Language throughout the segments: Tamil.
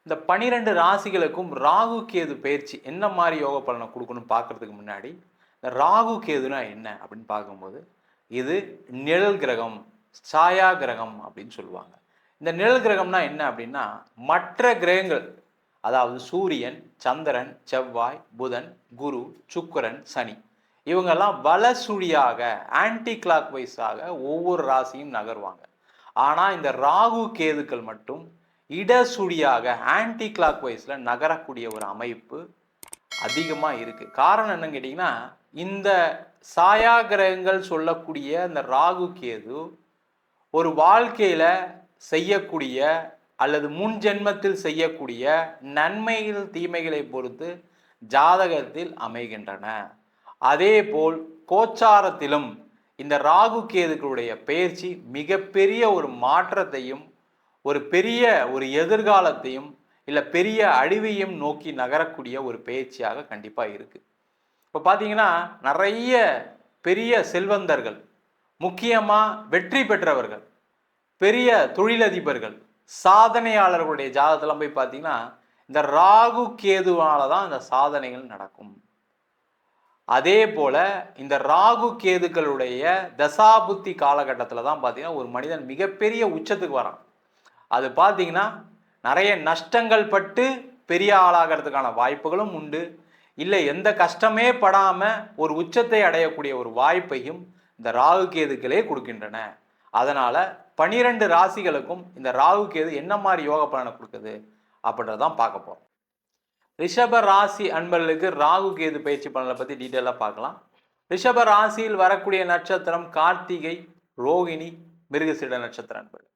இந்த 12 ராசிகளுக்கும் ராகு கேது பயிற்சி என்ன மாதிரி யோக பலனை கொடுக்கணும்னு பார்க்கறதுக்கு முன்னாடி இந்த ராகு கேதுனா என்ன அப்படின்னு பார்க்கும்போது இது நிழல் கிரகம், சாயா கிரகம் அப்படின்னு சொல்லுவாங்க. இந்த நிழல் கிரகம்னா என்ன அப்படின்னா மற்ற கிரகங்கள், அதாவது சூரியன், சந்திரன், செவ்வாய், புதன், குரு, சுக்கிரன், சனி, இவங்கெல்லாம் வலசுழியாக ஆன்டி கிளாக் வைஸாக ஒவ்வொரு ராசியும் நகர்வாங்க. ஆனால் இந்த ராகு கேதுக்கள் மட்டும் இடசுழியாக ஆன்டி கிளாக் வைஸில் நகரக்கூடிய ஒரு அமைப்பு அதிகமாக இருக்குது. காரணம் என்னன்னு கேட்டிங்கன்னா, இந்த சாயா கிரகங்கள் சொல்லக்கூடிய இந்த ராகு கேது ஒரு வாழ்க்கையில் செய்யக்கூடிய அல்லது முன் ஜென்மத்தில் செய்யக்கூடிய நன்மைகள் தீமைகளை பொறுத்து ஜாதகத்தில் அமைகின்றன. அதேபோல் கோச்சாரத்திலும் இந்த ராகு கேதுக்களுடைய பயிற்சி மிகப்பெரிய ஒரு மாற்றத்தையும் ஒரு பெரிய ஒரு எதிர்காலத்தையும் இல்லை பெரிய அழிவையும் நோக்கி நகரக்கூடிய ஒரு பயிற்சியாக கண்டிப்பாக இருக்குது. இப்போ பார்த்தீங்கன்னா நிறைய பெரிய செல்வந்தர்கள், முக்கியமாக வெற்றி பெற்றவர்கள், பெரிய தொழிலதிபர்கள், சாதனையாளர்களுடைய ஜாதகத்தெல்லாம் போய் பார்த்தீங்கன்னா இந்த ராகு கேதுவால தான் இந்த சாதனைகள் நடக்கும். அதே போல இந்த ராகு கேதுக்களுடைய தசாபுத்தி காலகட்டத்தில் தான் பார்த்தீங்கன்னா ஒரு மனிதன் மிகப்பெரிய உச்சத்துக்கு வரான். அது பார்த்தீங்கன்னா நிறைய நஷ்டங்கள் பட்டு பெரிய ஆளாகிறதுக்கான வாய்ப்புகளும் உண்டு. இல்லை எந்த கஷ்டமே படாமல் ஒரு உச்சத்தை அடையக்கூடிய ஒரு வாய்ப்பையும் இந்த ராகு கேதுக்களே கொடுக்கின்றன. அதனால் 12 ராசிகளுக்கும் இந்த ராகு கேது என்ன மாதிரி யோக பலனை கொடுக்குது அப்படின்றதான் பார்க்க போகிறோம். ரிஷப ராசி அன்பர்களுக்கு ராகு கேது பயிற்சி பலனை பற்றி டீட்டெயிலாக பார்க்கலாம். ரிஷப ராசியில் வரக்கூடிய நட்சத்திரம் கார்த்திகை, ரோகிணி, மிருகசீட நட்சத்திர அன்பர்கள்.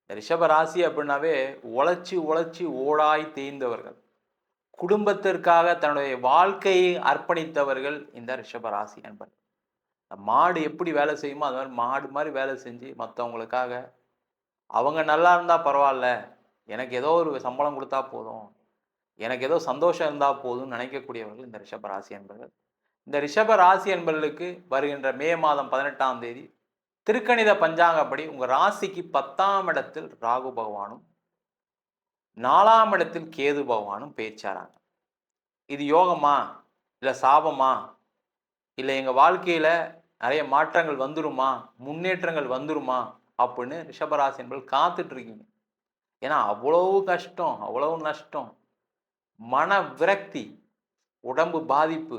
இந்த ரிஷப ராசி அப்படின்னாவே உழைச்சி உழைச்சி ஓடாய் தேய்ந்தவர்கள், குடும்பத்திற்காக தன்னுடைய வாழ்க்கையை அர்ப்பணித்தவர்கள் இந்த ரிஷப ராசி அன்பர்கள். மாடு எப்படி வேலை செய்யுமோ அது மாதிரி மாடு மாதிரி வேலை செஞ்சு மற்றவங்களுக்காக அவங்க நல்லா இருந்தால் பரவாயில்ல, எனக்கு ஏதோ ஒரு சம்பளம் கொடுத்தா போதும், எனக்கு ஏதோ சந்தோஷம் இருந்தால் போதும்னு நினைக்கக்கூடியவர்கள் இந்த ரிஷப ராசி அன்பர்கள். இந்த ரிஷப ராசி அன்பர்களுக்கு வருகின்ற மே மாதம் 18ஆம் தேதி திருக்கணித பஞ்சாங்கப்படி உங்கள் ராசிக்கு 10ஆம் இடத்தில் ராகு பகவானும் 4ஆம் இடத்தில் கேது பகவானும் பேச்சாராங்க. இது யோகமா இல்லை சாபமா, இல்லை எங்கள் வாழ்க்கையில் நிறைய மாற்றங்கள் வந்துருமா, முன்னேற்றங்கள் வந்துருமா அப்படின்னு ரிஷபராசி என்பர்கள் காத்துட்டு இருக்கீங்க. ஏன்னா அவ்வளவு கஷ்டம், அவ்வளவு நஷ்டம், மன விரக்தி, உடம்பு பாதிப்பு,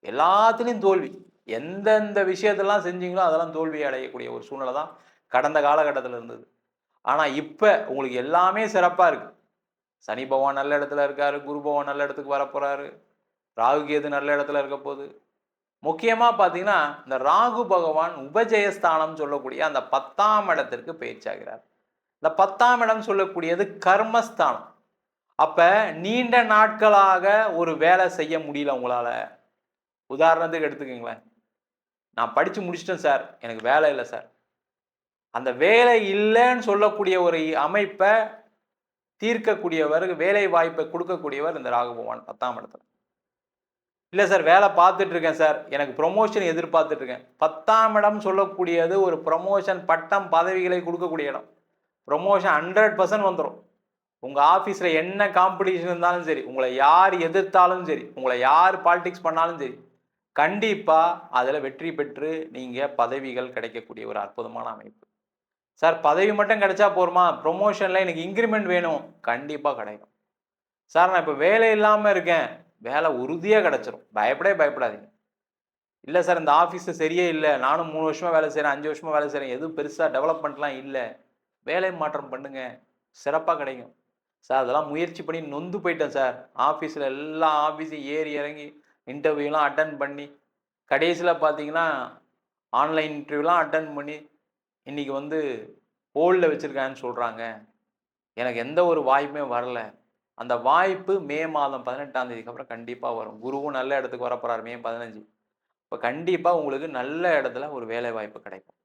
எல்லாத்துலேயும் தோல்வி. எந்தெந்த விஷயத்தெல்லாம் செஞ்சீங்களோ அதெல்லாம் தோல்வி அடையக்கூடிய ஒரு சூழ்நிலை தான் கடந்த காலகட்டத்தில் இருந்தது. ஆனால் இப்போ உங்களுக்கு எல்லாமே சிறப்பாக இருக்கு. சனி பகவான் நல்ல இடத்துல இருக்காரு, குரு பகவான் நல்ல இடத்துக்கு வரப்போறாரு, ராகு கேது நல்ல இடத்துல இருக்க போகுது. முக்கியமாக பார்த்தீங்கன்னா இந்த ராகு பகவான் உபஜயஸ்தானம் சொல்லக்கூடிய அந்த 10ஆம் இடத்திற்கு பயிற்சியாகிறார். இந்த 10ஆம் இடம் சொல்லக்கூடியது கர்மஸ்தானம். அப்போ நீண்ட நாட்களாக ஒரு வேலை செய்ய முடியல உங்களால். உதாரணத்துக்கு எடுத்துக்கங்களேன், நான் படித்து முடிச்சிட்டேன் சார், எனக்கு வேலை இல்லை சார். அந்த வேலை இல்லைன்னு சொல்லக்கூடிய ஒரு அமைப்பை தீர்க்கக்கூடியவர், வேலை வாய்ப்பை கொடுக்கக்கூடியவர் இந்த ராகு பகவான் 10ஆம் இடத்துல. இல்லை சார் வேலை பார்த்துட்டு இருக்கேன் சார், எனக்கு ப்ரொமோஷன் எதிர்பார்த்துட்டு இருக்கேன். 10ஆம் இடம் சொல்லக்கூடியது ஒரு ப்ரொமோஷன், பட்டம், பதவிகளை கொடுக்கக்கூடிய இடம். ப்ரொமோஷன் 100% வந்துடும். உங்கள் ஆஃபீஸில் என்ன காம்படிஷன் இருந்தாலும் சரி, உங்களை யார் எதிர்த்தாலும் சரி, உங்களை யார் பாலிடிக்ஸ் பண்ணாலும் சரி, கண்டிப்பாக அதில் வெற்றி பெற்று நீங்கள் பதவிகள் கிடைக்கக்கூடிய ஒரு அற்புதமான அமைப்பு. சார் பதவி மட்டும் கிடைச்சா போருமா, ப்ரொமோஷனில் எனக்கு இன்க்ரிமெண்ட் வேணும், கண்டிப்பாக கிடைக்கும். சார் நான் இப்போ வேலை இல்லாமல் இருக்கேன், வேலை உறுதியாக கிடச்சிரும், பயப்படாதீங்க. இல்லை சார் இந்த ஆஃபீஸு சரியே இல்லை, நானும் 3 வருஷமாக வேலை செய்கிறேன், 5 வருஷமாக வேலை செய்கிறேன், எதுவும் பெருசாக டெவலப்மெண்ட்லாம் இல்லை, வேலை மாற்றம் பண்ணுங்க, சிறப்பாக கிடைக்கும். சார் அதெல்லாம் முயற்சி பண்ணி நொந்து போயிட்டேன் சார், ஆஃபீஸில் எல்லா ஆஃபீஸையும் ஏறி இறங்கி இன்டர்வியூலாம் அட்டன் பண்ணி கடைசியில் பார்த்தீங்கன்னா ஆன்லைன் இன்டர்வியூலாம் அட்டன் பண்ணி இன்றைக்கி வந்து ஹோல்டில் வச்சுருக்கான்னு சொல்கிறாங்க, எனக்கு எந்த ஒரு வாய்ப்புமே வரல. அந்த வாய்ப்பு மே மாதம் 18ஆம் தேதிக்கு அப்புறம் கண்டிப்பாக வரும். குருவும் நல்ல இடத்துக்கு வரப்போகிறார் மே 15. இப்போ கண்டிப்பாக உங்களுக்கு நல்ல இடத்துல ஒரு வேலை வாய்ப்பு கிடைக்கும்.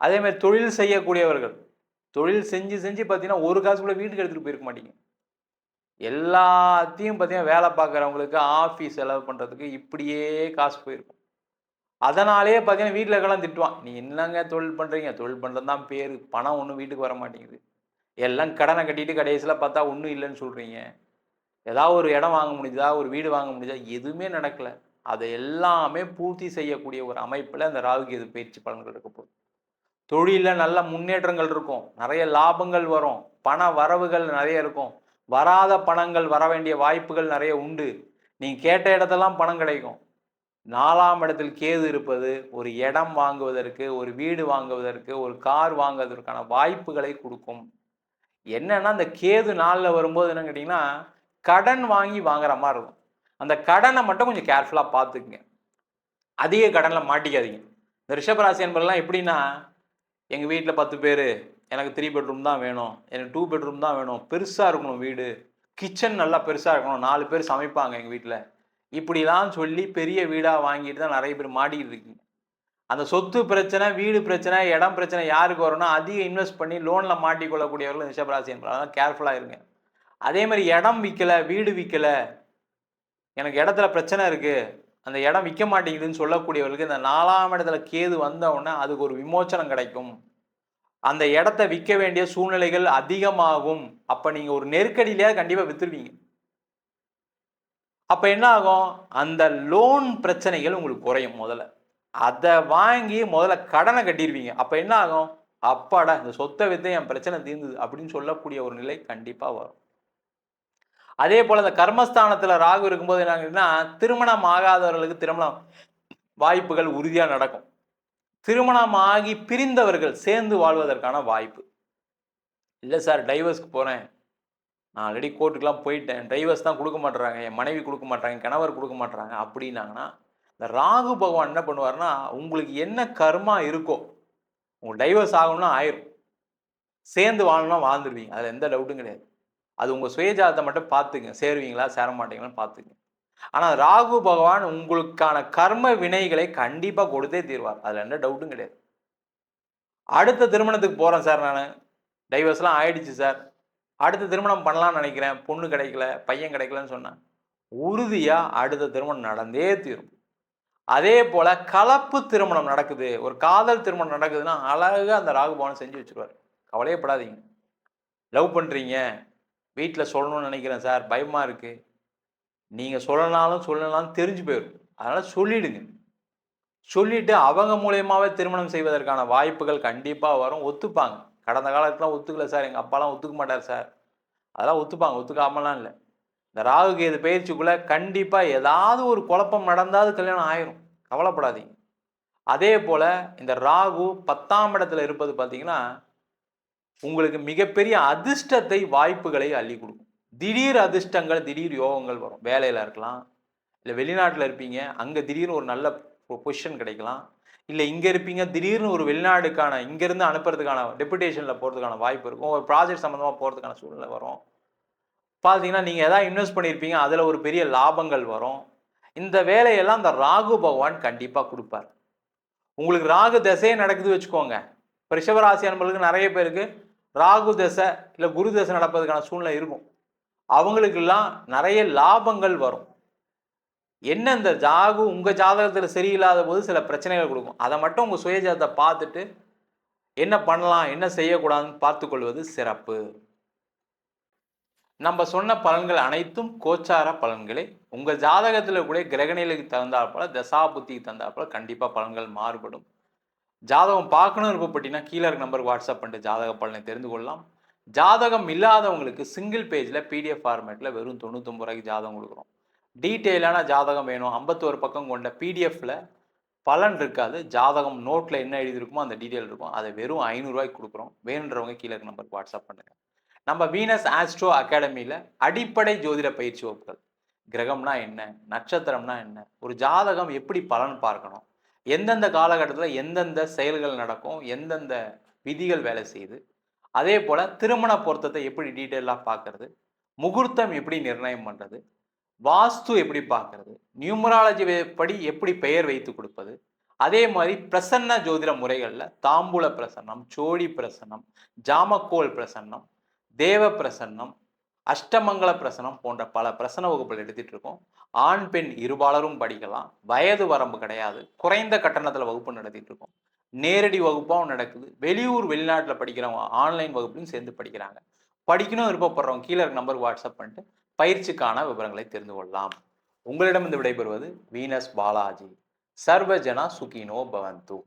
அதேமாதிரி தொழில் செய்யக்கூடியவர்கள், தொழில் செஞ்சு பார்த்தீங்கன்னா ஒரு காசு கூட வீட்டுக்கு எடுத்துகிட்டு போயிருக்க மாட்டீங்க. எல்லாத்தையும் பார்த்தீங்கன்னா வேலை பார்க்குறவங்களுக்கு ஆஃபீஸ் செலவு பண்ணுறதுக்கு இப்படியே காசு போயிருக்கும். அதனாலேயே பார்த்தீங்கன்னா வீட்டில் இருக்கலாம் திட்டுவான், நீ என்னங்க தொழில் பண்ணுறீங்க, தொழில் பண்ணுறது தான் பேர், பணம் ஒன்றும் வீட்டுக்கு வர மாட்டேங்குது. எல்லாம் கடனை கட்டிட்டு கடைசியில் பார்த்தா ஒன்றும் இல்லைன்னு சொல்கிறீங்க. ஏதாவது ஒரு இடம் வாங்க முடிஞ்சதா, ஒரு வீடு வாங்க முடிஞ்சதா? எதுவுமே நடக்கலை. அதை எல்லாமே பூர்த்தி செய்யக்கூடிய ஒரு அமைப்பில் அந்த ராகு கேது பயிற்சி பலன்கள் இருக்க போகுது. தொழிலில் நல்ல முன்னேற்றங்கள் இருக்கும், நிறைய லாபங்கள் வரும், பண வரவுகள் நிறைய இருக்கும், வராத பணங்கள் வர வேண்டிய வாய்ப்புகள் நிறைய உண்டு. நீங்கள் கேட்ட இடத்தெல்லாம் பணம் கிடைக்கும். 4ஆம் இடத்தில் கேது இருப்பது ஒரு இடம் வாங்குவதற்கு, ஒரு வீடு வாங்குவதற்கு, ஒரு கார் வாங்குவதற்கான வாய்ப்புகளை கொடுக்கும். என்னன்னா அந்த கேது நாளில் வரும்போது என்னன்னு கேட்டிங்கன்னா, கடன் வாங்கி வாங்குற மாதிரி இருக்கும். அந்த கடனை மட்டும் கொஞ்சம் கேர்ஃபுல்லாக பார்த்துக்குங்க. அதிக கடனில் மாட்டிக்காதீங்க. இந்த ரிஷபராசி என்பதெல்லாம் எப்படின்னா, எங்கள் வீட்டில் 10 பேர், எனக்கு 3 பெட்ரூம் தான் வேணும், எனக்கு 2 பெட்ரூம் தான் வேணும், பெருசாக இருக்கணும் வீடு, கிச்சன் நல்லா பெருசாக இருக்கணும், 4 பேர் சமைப்பாங்க எங்கள் வீட்டில், இப்படிலாம் சொல்லி பெரிய வீடாக வாங்கிட்டு தான் நிறைய பேர் மாட்டிக்கிட்டு இருக்கீங்க. அந்த சொத்து பிரச்சனை, வீடு பிரச்சனை, இடம் பிரச்சனை யாருக்கு வரும்னா, அதிக இன்வெஸ்ட் பண்ணி லோனில் மாட்டிக்கொள்ளக்கூடியவர்கள் ரிஷபராசி என்பது. அதனால் கேர்ஃபுல்லாக இருங்க. அதே மாதிரி இடம் விற்கலை, வீடு விற்கலை, எனக்கு இடத்துல பிரச்சனை இருக்குது, அந்த இடம் விற்க மாட்டேங்குதுன்னு சொல்லக்கூடியவர்களுக்கு இந்த 4ஆம் இடத்துல கேது வந்த உடனே அதுக்கு ஒரு விமோச்சனம் கிடைக்கும். அந்த இடத்த விற்க வேண்டிய சூழ்நிலைகள் அதிகமாகும். அப்போ நீங்கள் ஒரு நெருக்கடியிலேயே கண்டிப்பாக விற்றுருவீங்க. அப்போ என்ன ஆகும்? அந்த லோன் பிரச்சனைகள் உங்களுக்கு குறையும். முதல்ல அதை வாங்கி முதல்ல கடனை கட்டிடுவீங்க. அப்போ என்ன ஆகும்? அப்பாடா, இந்த சொத்தை வித்து என் பிரச்சனை தீர்ந்தது அப்படின்னு சொல்லக்கூடிய ஒரு நிலை கண்டிப்பாக வரும். அதே போல் இந்த கர்மஸ்தானத்தில் ராகு இருக்கும்போது என்னங்கன்னா, திருமணம் ஆகாதவர்களுக்கு திருமணம் வாய்ப்புகள் உறுதியாக நடக்கும். திருமணம் ஆகி பிரிந்தவர்கள் சேர்ந்து வாழ்வதற்கான வாய்ப்பு. இல்லை சார், டைவர்ஸ்க்கு போகிறேன், நான் ஆல்ரெடி கோர்ட்டுக்கெலாம் போயிட்டேன், டைவர்ஸ் தான் கொடுக்க மாட்டுறாங்க, என் மனைவி கொடுக்க மாட்டாங்க, கணவர் கொடுக்க மாட்டுறாங்க அப்படின்னாங்கன்னா, இந்த ராகு பகவான் என்ன பண்ணுவார்னா, உங்களுக்கு என்ன கர்மா இருக்கோ, உங்களுக்கு டைவர்ஸ் ஆகணும்னா ஆயிரும், சேர்ந்து வாழணும்னா வாழ்ந்துருவீங்க. அதில் எந்த டவுட்டும் கிடையாது. அது உங்கள் சுயஜாதத்தை மட்டும் பார்த்துங்க, சேருவீங்களா சேர மாட்டீங்களான்னு பார்த்துங்க. ஆனால் ராகு பகவான் உங்களுக்கான கர்ம வினைகளை கண்டிப்பாக கொடுத்தே தீர்வார். அதில் எந்த டவுட்டும் கிடையாது. அடுத்த திருமணத்துக்கு போகிறேன் சார், நான் டைவர்ஸ்லாம் ஆயிடுச்சு சார், அடுத்த திருமணம் பண்ணலாம்னு நினைக்கிறேன், பொண்ணு கிடைக்கல, பையன் கிடைக்கலன்னு சொன்னேன், உறுதியாக அடுத்த திருமணம் நடந்தே தீரும். அதே போல் கலப்பு திருமணம் நடக்குது, ஒரு காதல் திருமணம் நடக்குதுன்னா அழகாக அந்த ராகு பகவான் செஞ்சு வச்சுருவார். கவலையப்படாதீங்க. லவ் பண்ணுறீங்க, வீட்டில் சொல்லணும்னு நினைக்கிறேன் சார், பயமாக இருக்குது, நீங்கள் சொல்லனாலும் தெரிஞ்சு போயிடும். அதனால் சொல்லிவிடுங்க. சொல்லிவிட்டு அவங்க மூலியமாகவே திருமணம் செய்வதற்கான வாய்ப்புகள் கண்டிப்பாக வரும். ஒத்துப்பாங்க. கடந்த காலத்துலாம் ஒத்துக்கல சார், எங்கள் அப்பாலாம் ஒத்துக்க மாட்டார் சார், அதெல்லாம் ஒத்துப்பாங்க, ஒத்துக்காமலாம் இல்லை. இந்த ராகு கேது பயிற்சிக்குள்ளே கண்டிப்பாக ஏதாவது ஒரு குழப்பம் நடந்தாது கல்யாணம் ஆயிரும். கவலைப்படாதீங்க. அதே போல் இந்த ராகு 10ஆம் இடத்துல இருப்பது பார்த்தீங்கன்னா, உங்களுக்கு மிகப்பெரிய அதிர்ஷ்டத்தை, வாய்ப்புகளை அள்ளி கொடுக்கும். திடீர் அதிர்ஷ்டங்கள், திடீர் யோகங்கள் வரும். வேலையில் இருக்கலாம், இல்லை வெளிநாட்டில் இருப்பீங்க, அங்கே திடீர்னு ஒரு நல்ல பொசிஷன் கிடைக்கலாம், இல்லை இங்கே இருப்பீங்க, திடீர்னு ஒரு வெளிநாடுக்கான இங்கேருந்து அனுப்புறதுக்கான டெபுடேஷனில் போகிறதுக்கான வாய்ப்பு இருக்கும், ஒரு ப்ராஜெக்ட் சம்மந்தமாக போகிறதுக்கான சூழ்நிலை வரும். பார்த்தீங்கன்னா நீங்கள் எதாவது இன்வெஸ்ட் பண்ணியிருப்பீங்க, அதில் ஒரு பெரிய லாபங்கள் வரும். இந்த வேலையெல்லாம் இந்த ராகு பகவான் கண்டிப்பாக கொடுப்பார். உங்களுக்கு ராகு தசையே நடக்குது வச்சுக்கோங்க. இப்போ ரிஷபராசி அன்பர்களுக்கு நிறைய பேருக்கு ராகு தசை இல்லை குரு தசை நடப்பதற்கான சூழ்நிலை இருக்கும். அவங்களுக்கெல்லாம் நிறைய லாபங்கள் வரும். என்ன, இந்த ராகு உங்கள் ஜாதகத்தில் சரியில்லாத போது சில பிரச்சனைகள் கொடுக்கும். அதை மட்டும் உங்கள் சுயஜாதத்தை பார்த்துட்டு என்ன பண்ணலாம், என்ன செய்யக்கூடாதுன்னு பார்த்துக்கொள்வது சிறப்பு. நம்ம சொன்ன பலன்கள் அனைத்தும் கோச்சார பலன்களே. உங்கள் ஜாதகத்தில் கூட கிரகநிலைக்கு தகுந்தாற்போல, தசா புத்திக்கு தகுந்தாற்போல கண்டிப்பாக பலன்கள் மாறுபடும். ஜாதகம் பார்க்கணும் விருப்பப்பட்டீங்கன்னா கீழே இருக்க நம்பருக்கு வாட்ஸ்அப் பண்ணிட்டு ஜாதக பலனை தெரிந்து கொள்ளலாம். ஜாதகம் இல்லாதவங்களுக்கு சிங்கிள் பேஜில் பிடிஎஃப் ஃபார்மேட்டில் வெறும் 99 ரூபாய்க்கு ஜாதகம் கொடுக்குறோம். டீட்டெயிலான ஜாதகம் வேணும், 51 பக்கம் கொண்ட பிடிஎஃப்பில் பலன் இருக்காது, ஜாதகம் நோட்டில் என்ன எழுதியிருக்குமோ அந்த டீட்டெயில் இருக்கும், அதை வெறும் 500 ரூபாய்க்கு கொடுக்குறோம். வேணுன்றவங்க கீழே இருக்க நம்பருக்கு வாட்ஸ்அப் பண்ணுங்கள். நம்ம வீனஸ் ஆஸ்ட்ரோ அகாடமியில் அடிப்படை ஜோதிட பயிற்சி வகுப்புகள், கிரகம்னா என்ன, நட்சத்திரம்னா என்ன, ஒரு ஜாதகம் எப்படி பலன் பார்க்கணும், எந்தெந்த காலகட்டத்தில் எந்தெந்த செயல்கள் நடக்கும், எந்தெந்த விதிகள் வேலை செய்யுது, அதே போல் திருமண பொருத்தத்தை எப்படி டீட்டெயிலாக பார்க்கறது, முகூர்த்தம் எப்படி நிர்ணயம் பண்ணுறது, வாஸ்து எப்படி பார்க்கறது, நியூமராலஜி படி எப்படி பெயர் வைத்து கொடுப்பது, அதே மாதிரி பிரசன்ன ஜோதிட முறைகளில் தாம்பூல பிரசன்னம், சோழி பிரசன்னம், ஜாமக்கோல் பிரசன்னம், தேவ பிரசன்னம், அஷ்டமங்கல பிரசனம் போன்ற பல பிரசன வகுப்புகள் எடுத்துட்டு இருக்கோம். ஆண் பெண் இருபாலரும் படிக்கலாம், வயது வரம்பு கிடையாது, குறைந்த கட்டணத்தில் வகுப்பு நடத்திட்டு இருக்கோம். நேரடி வகுப்பாகவும் நடக்குது. வெளியூர் வெளிநாட்டில் படிக்கிறவங்க ஆன்லைன் வகுப்புலையும் சேர்ந்து படிக்கிறாங்க. படிக்கணும் விருப்பப்படுறவங்க கீழே இருக்க நம்பருக்கு வாட்ஸ்அப் பண்ணிட்டு பயிற்சிக்கான விவரங்களை தெரிந்து கொள்ளலாம். உங்களிடம் இருந்து விடைபெறுவது வீனஸ் பாலாஜி. சர்வஜனா சுகினோ பவந்து.